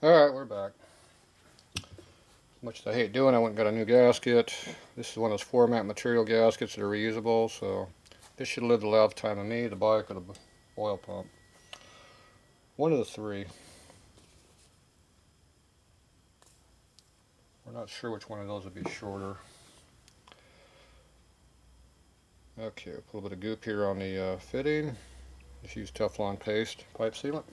Alright, we're back. Much as I hate doing, I went and got a new gasket. This is one of those format material gaskets that are reusable, so this should live the lifetime of me, the bike, or the oil pump. One of the three. We're not sure which one of those would be shorter. Okay, put a little bit of goop here on the fitting. Just use Teflon paste, pipe sealant.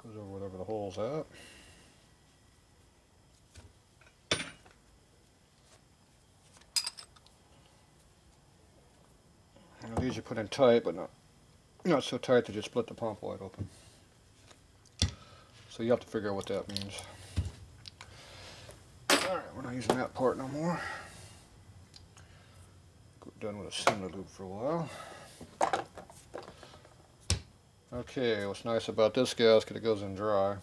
Goes over whatever the hole's at. Now these are put in tight, but not so tight to just split the pump wide open. So you have to figure out what that means. Alright, we're not using that part no more. We're done with a cylinder loop for a while. Okay, what's nice about this gasket, it goes in dry.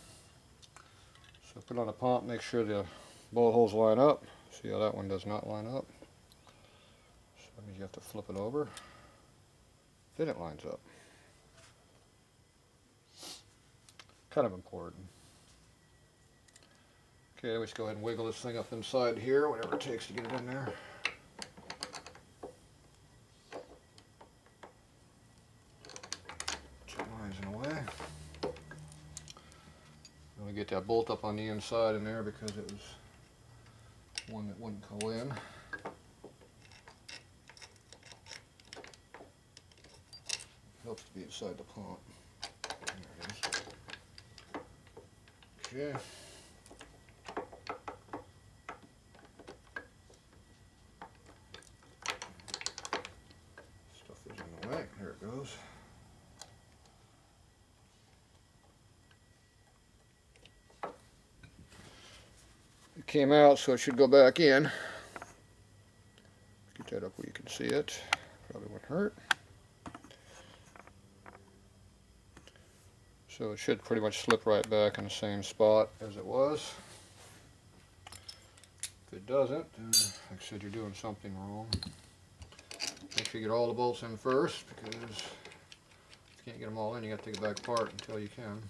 So put it on the pump, make sure the bullet holes line up. See how that one does not line up? So that means you have to flip it over. Then it lines up. Kind of important. Okay, let's go ahead and wiggle this thing up inside here, whatever it takes to get it in there. Two lines in a way. I'm going to get that bolt up on the inside in there because it was one that wouldn't go in. Helps to be inside the pump. There it is. Okay. Stuff is in the way. There it goes. It came out, so it should go back in. Get that up where you can see it. Probably won't hurt. So it should pretty much slip right back in the same spot as it was. If it doesn't, then like I said, you're doing something wrong. Make sure you get all the bolts in first, because if you can't get them all in, you got to take it back apart until you can.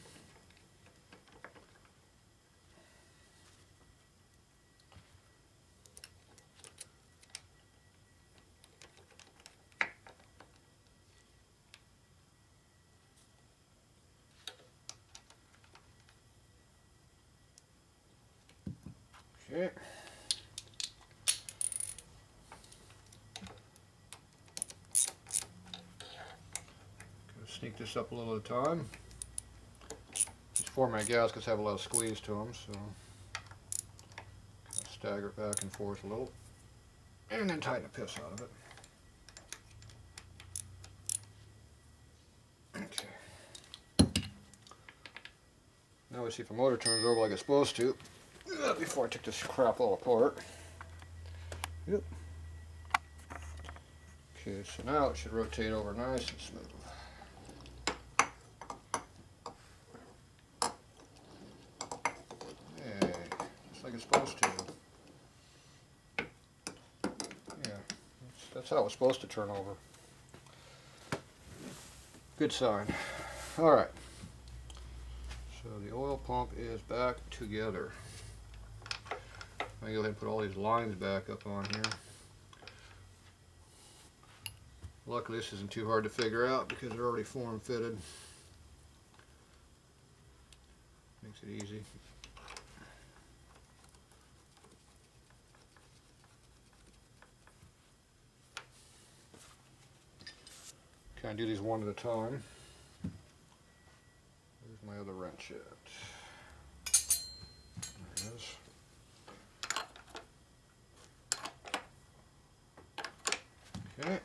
Okay. Gonna sneak this up a little at a time. These format gaskets have a lot of squeeze to them, so kind of stagger it back and forth a little, and then tighten the piss out of it. Okay. Now we see if the motor turns over like it's supposed to. Before I took this crap all apart. Yep. Okay, so now it should rotate over nice and smooth. Hey, just like it's supposed to. Yeah, that's how it's supposed to turn over. Good sign. Alright. So the oil pump is back together. I'm going to go ahead and put all these lines back up on here. Luckily this isn't too hard to figure out because they're already form fitted. Makes it easy. Kind of do these one at a time. Where's my other wrench at? There it is. Okay,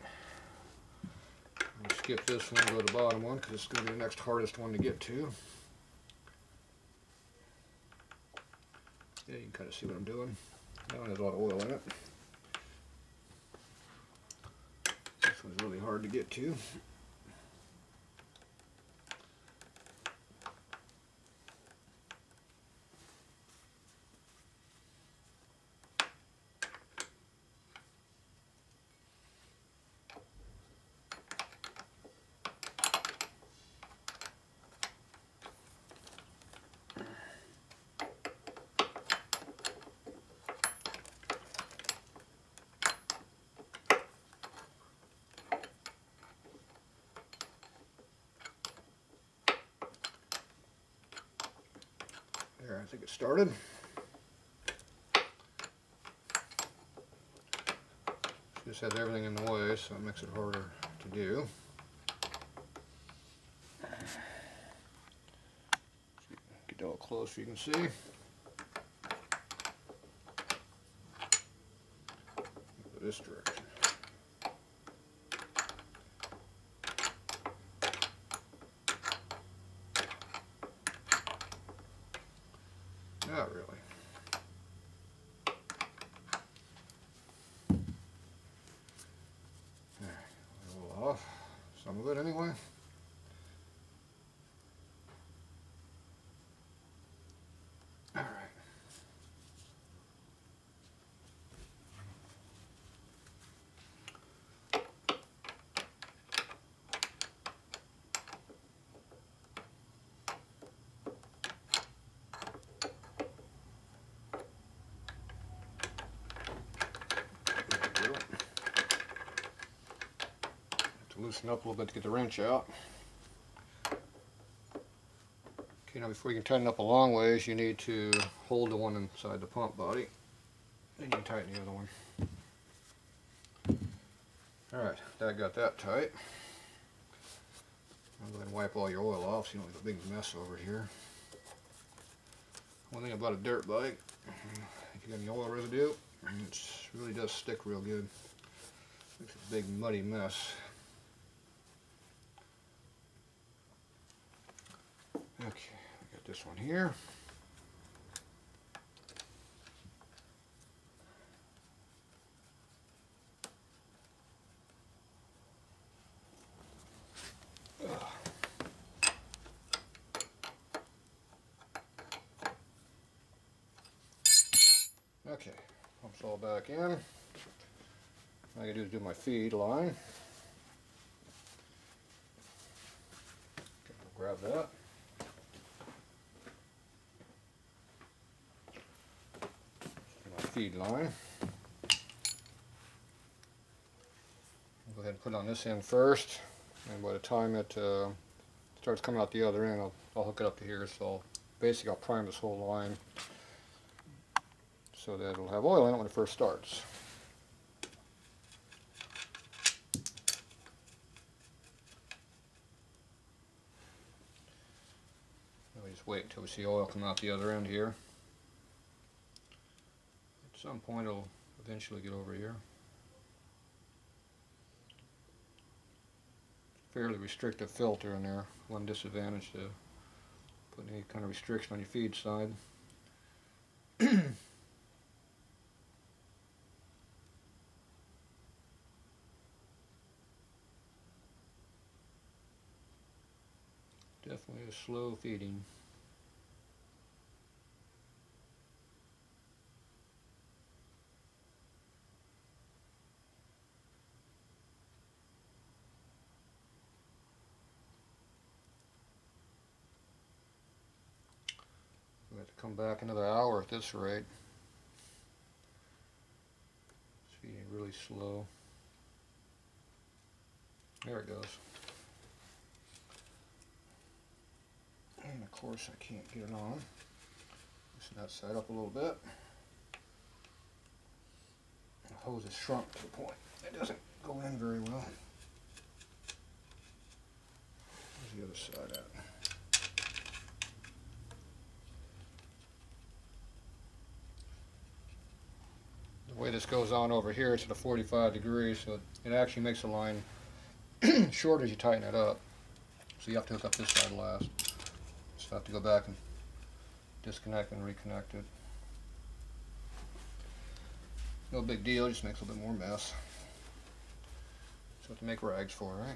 we'll skip this one, go to the bottom one because it's going to be the next hardest one to get to. Yeah, you can kind of see what I'm doing. That one has a lot of oil in it. This one's really hard to get to. There, I think it started. This has everything in the way, so it makes it harder to do. Get a little closer, you can see. Go this direction. Not really. Off some of it anyway. All right. Loosen up a little bit to get the wrench out. Okay, now before you can tighten up a long ways, you need to hold the one inside the pump body. Then you can tighten the other one. Alright, that got that tight. I'll go ahead and wipe all your oil off so you don't have a big mess over here. One thing about a dirt bike, if you got any oil residue, it really does stick real good. Makes a big muddy mess. Okay, I got this one here. Okay, pump's all back in. All I gotta do is do my feed line. Okay, I'll grab that. Feed line. I'll go ahead and put it on this end first, and by the time it starts coming out the other end, I'll hook it up to here. So basically I'll prime this whole line so that it'll have oil in it when it first starts. We just wait until we see oil come out the other end here. At some point it'll eventually get over here. Fairly restrictive filter in there. One disadvantage to putting any kind of restriction on your feed side. Definitely a slow feeding. We have to come back another hour at this rate. It's feeding really slow. There it goes. And of course I can't get it on. Loosen that side up a little bit. The hose is shrunk to the point it doesn't go in very well. Where's the other side at? The way this goes on over here, it's at a 45 degrees, so it actually makes the line short as you tighten it up. So you have to hook up this side last. So I have to go back and disconnect and reconnect it. No big deal, just makes a little bit more mess. That's what to make rags for, right?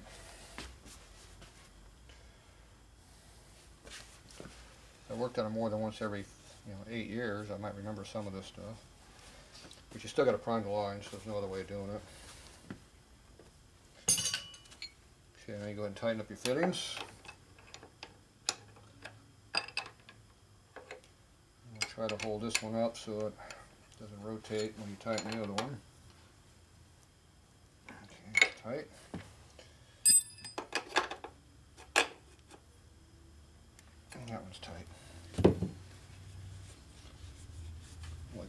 I worked on it more than once every 8 years. I might remember some of this stuff. But you still got to prime the line, so there's no other way of doing it. Okay, now you go ahead and tighten up your fittings. Try to hold this one up so it doesn't rotate when you tighten the other one. Okay, tight. And that one's tight.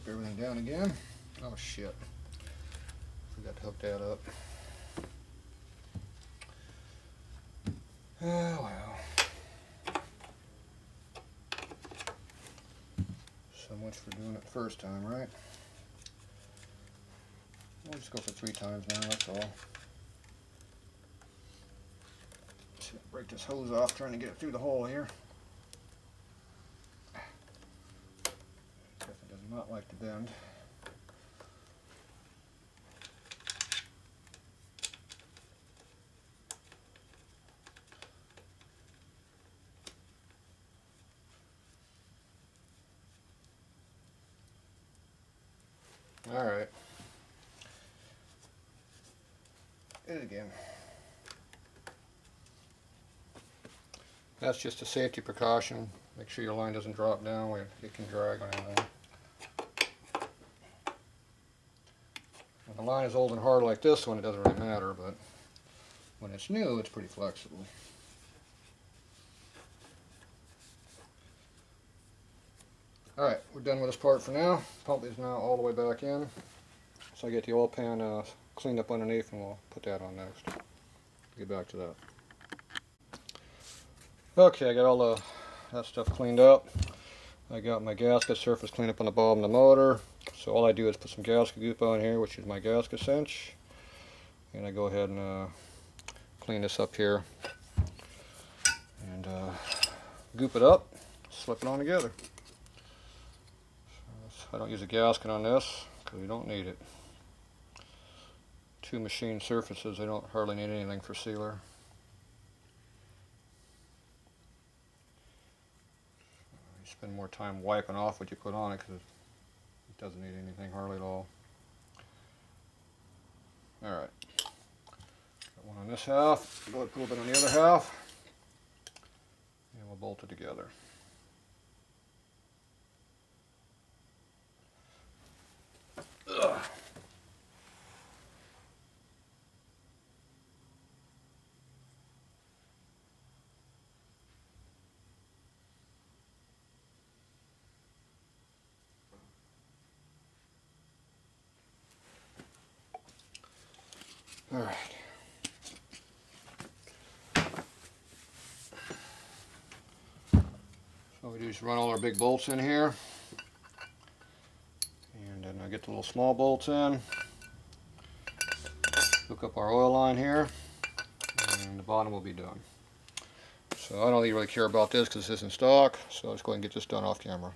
Clip everything down again. Oh shit. Forgot to hook that up. Oh well. So much for doing it the first time, right? We'll just go for 3 times now, that's all. See, break this hose off trying to get it through the hole here. Definitely does not like to bend. Alright. Hit it again. That's just a safety precaution. Make sure your line doesn't drop down where it can drag on anything. When the line is old and hard like this one, it doesn't really matter, but when it's new, it's pretty flexible. Alright, we're done with this part for now. Pump is now all the way back in. So I get the oil pan cleaned up underneath, and we'll put that on next. Get back to that. Okay, I got all that stuff cleaned up. I got my gasket surface cleaned up on the bottom of the motor. So all I do is put some gasket goop on here, which is my gasket cinch. And I go ahead and clean this up here. And goop it up, slip it on together. So I don't use a gasket on this because we don't need it. 2 machine surfaces, they don't hardly need anything for sealer. You spend more time wiping off what you put on it because it doesn't need anything hardly at all. Alright, got one on this half, a little bit on the other half, and we'll bolt it together. Ugh. All right. So we just run all our big bolts in here, and then I get the little small bolts in, hook up our oil line here, and the bottom will be done. So I don't really care about this because this isn't stock, so let's go ahead and get this done off camera.